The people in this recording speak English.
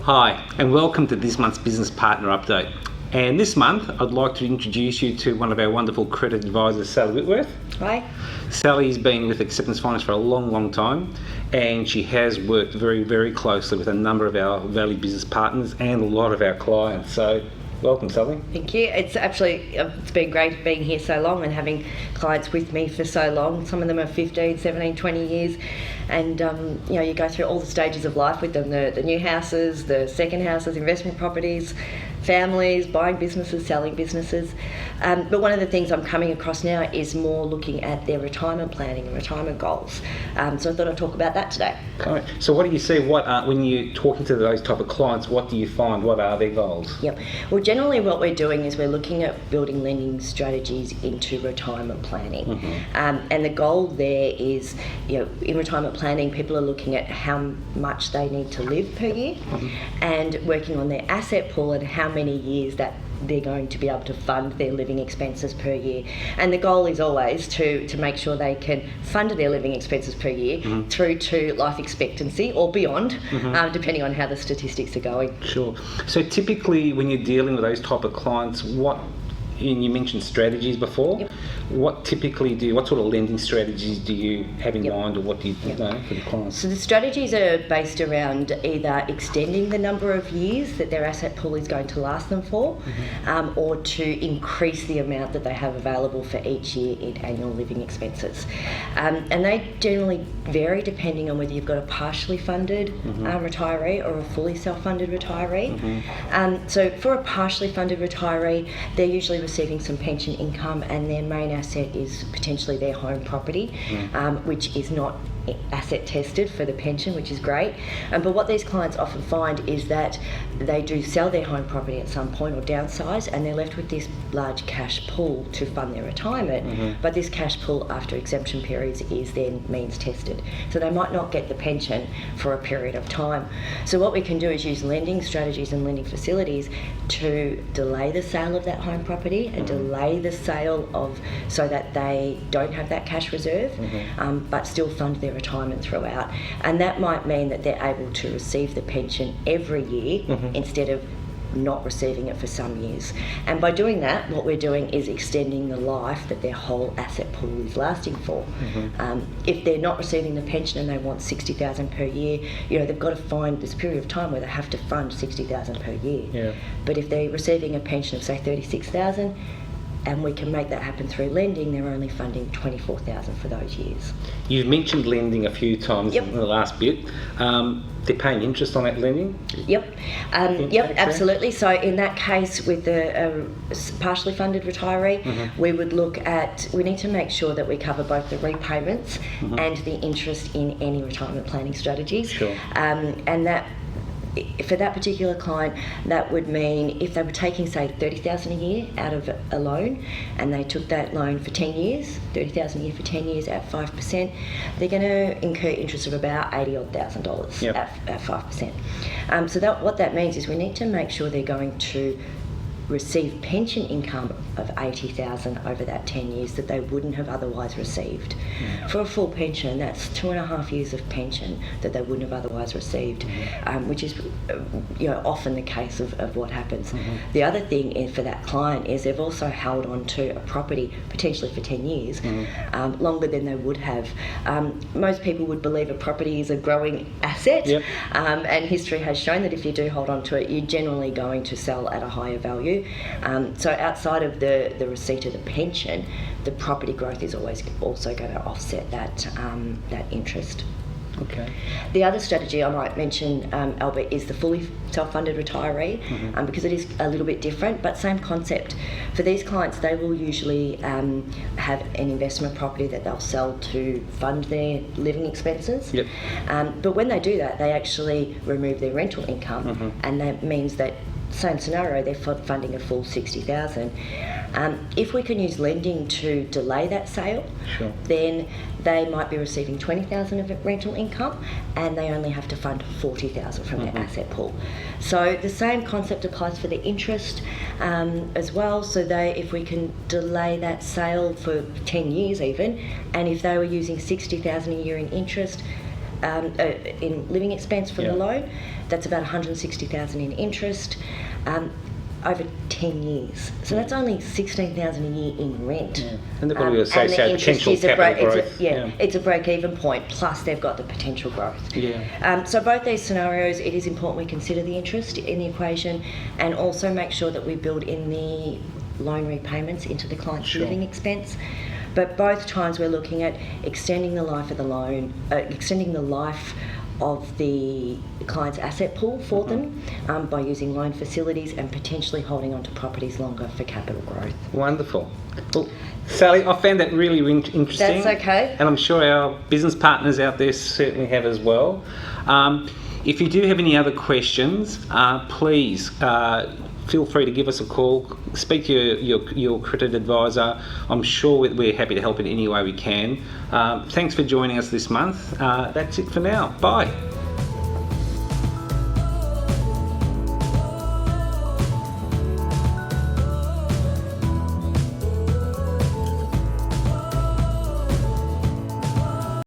Hi, and welcome to this month's Business Partner Update. And this month, I'd like to introduce you to one of our wonderful credit advisors, Sally Whitworth. Hi. Sally's been with Acceptance Finance for a long time, and she has worked very closely with a number of our valued business partners and a lot of our clients. So, welcome, Sally. Thank you. It's been great being here so long and having clients with me for so long. Some of them are 15, 17, 20 years. And, you go through all the stages of life with them, the new houses, the second houses, investment properties, families, buying businesses, selling businesses. But one of the things I'm coming across now is more looking at their retirement planning and retirement goals. So I thought I'd talk about that today. Okay. So what do you see? When you're talking to those type of clients, what do you find? What are their goals? Yep. Well, generally what we're doing is we're looking at building lending strategies into retirement planning. Mm-hmm. And the goal there is, in retirement planning, people are looking at how much they need to live per year, mm-hmm. and working on their asset pool and how many years that they're going to be able to fund their living expenses per year. And the goal is always to make sure they can fund their living expenses per year, mm-hmm. through to life expectancy or beyond, mm-hmm. Depending on how the statistics are going. Sure. So typically when you're dealing with those type of clients, and you mentioned strategies before. Yep. What sort of lending strategies do you have in yep. mind, or what do you yep. know for the clients? So the strategies are based around either extending the number of years that their asset pool is going to last them for, mm-hmm. or to increase the amount that they have available for each year in annual living expenses. And they generally vary depending on whether you've got a partially funded mm-hmm. Retiree or a fully self-funded retiree. Mm-hmm. So for a partially funded retiree, they're usually receiving some pension income, and their main asset is potentially their home property, which is not asset tested for the pension, which is great. But what these clients often find is that they do sell their home property at some point or downsize, and they're left with this large cash pool to fund their retirement. Mm-hmm. But this cash pool after exemption periods is then means tested. So they might not get the pension for a period of time. So what we can do is use lending strategies and lending facilities to delay the sale of that home property and mm-hmm. delay the sale so that they don't have that cash reserve, mm-hmm. But still fund their retirement throughout. And that might mean that they're able to receive the pension every year, mm-hmm. instead of not receiving it for some years. And by doing that, what we're doing is extending the life that their whole asset pool is lasting for. Mm-hmm. If they're not receiving the pension and they want $60,000 per year, they've got to find this period of time where they have to fund $60,000 per year. Yeah. But if they're receiving a pension of say $36,000, and we can make that happen through lending, they're only funding $24,000 for those years. You've mentioned lending a few times yep. in the last bit. They're paying interest on that lending? Yep. Yep, absolutely. So in that case, with a partially funded retiree, mm-hmm. we need to make sure that we cover both the repayments mm-hmm. and the interest in any retirement planning strategies. Sure. And that, for that particular client, that would mean if they were taking, say, $30,000 a year out of a loan, and they took that loan for 10 years, $30,000 a year for 10 years at 5%, they're going to incur interest of about $80,000 yep. at 5%. So what that means is we need to make sure they're going to receive pension income of $80,000 over that 10 years that they wouldn't have otherwise received. Mm-hmm. For a full pension, that's 2.5 years of pension that they wouldn't have otherwise received, mm-hmm. Which is often the case of what happens. Mm-hmm. The other thing for that client is they've also held on to a property potentially for 10 years, mm-hmm. Longer than they would have. Most people would believe a property is a growing asset, yep. And history has shown that if you do hold on to it, you're generally going to sell at a higher value. So outside of the receipt of the pension, the property growth is always also going to offset that interest. Okay. The other strategy I might mention, Albert, is the fully self-funded retiree, mm-hmm. Because it is a little bit different, but same concept. For these clients, they will usually have an investment property that they'll sell to fund their living expenses. Yep. But when they do that, they actually remove their rental income, mm-hmm. and that means that same scenario, they're funding a full $60,000. If we can use lending to delay that sale, sure. then they might be receiving $20,000 of rental income, and they only have to fund $40,000 from mm-hmm. their asset pool. So the same concept applies for the interest as well. So if we can delay that sale for 10 years even, and if they were using $60,000 a year in interest, in living expense from the loan. That's about $160,000 in interest. Over 10 years. So that's only $16,000 a year in rent. Yeah. And they've got to be associated potential capital growth. It's a break-even point, plus they've got the potential growth. So both these scenarios, it is important we consider the interest in the equation and also make sure that we build in the loan repayments into the client's living expense. But both times we're looking at extending the life of the loan, extending the life of the client's asset pool for them by using loan facilities and potentially holding on to properties longer for capital growth. Wonderful. Well, Sally, I found that really interesting. That's okay. And I'm sure our business partners out there certainly have as well. If you do have any other questions, please feel free to give us a call, speak to your credit advisor. I'm sure we're happy to help in any way we can. Thanks for joining us this month. That's it for now. Bye.